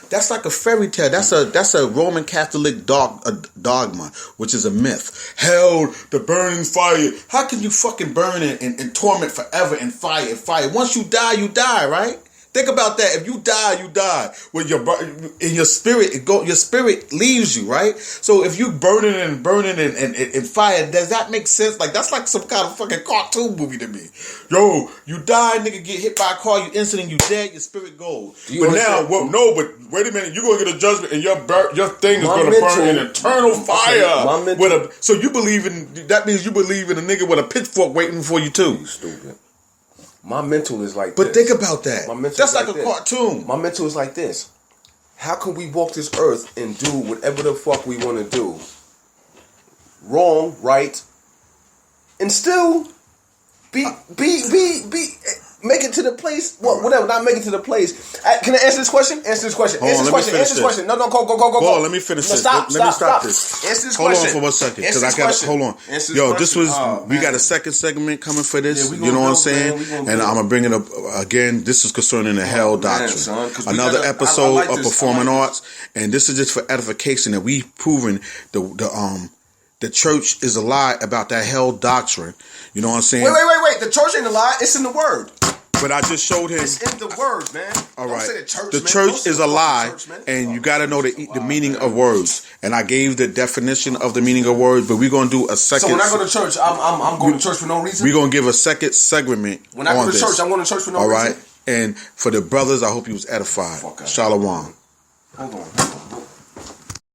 That's like a fairy tale. That's a Roman Catholic dogma, which is a myth. Hell, the burning fire. How can you fucking burn and torment forever in fire and fire? Once you die, right? Think about that. If you die, you die. When your spirit, your spirit leaves you, right? So if you burning and fire, does that make sense? Like that's like some kind of fucking cartoon movie to me. Yo, you die, nigga, get hit by a car, you instantly, you dead, your spirit goes. But wait a minute, you're gonna get a judgment, and your thing is gonna burn in eternal fire. So you believe in that means you believe in a nigga with a pitchfork waiting for you too. You stupid. My mental is like this. But think about that. That's like a cartoon. My mental is like this. How can we walk this earth and do whatever the fuck we want to do? Wrong, right, and still be make it to the place. Whatever, not make it to the place. Can I answer this question? Answer this question. Answer this question. Answer this question. No, go. Hold on, let me finish this. Let me stop this. Answer this hold question. on for 1 second, because I got. Hold on. Yo, this was. We got a second segment coming for this. You know what I'm saying? And I'm gonna bring it up again. This is concerning the hell doctrine. Another episode of Performing Arts, and this is just for edification that we proven the church is a lie about that hell doctrine. You know what I'm saying? Wait. The church ain't a lie. It's in the word. But I just showed him. It's in the word, man. All right. Don't say the church is a lie, and you got to know the meaning of words. And I gave the definition of the meaning of words, but we're going to do a second. So when I go to church, I'm going to church for no reason? We're going to give a second segment. When I go to church, I'm going to church for no reason? All right. And for the brothers, I hope you was edified. Shalom. Hold on.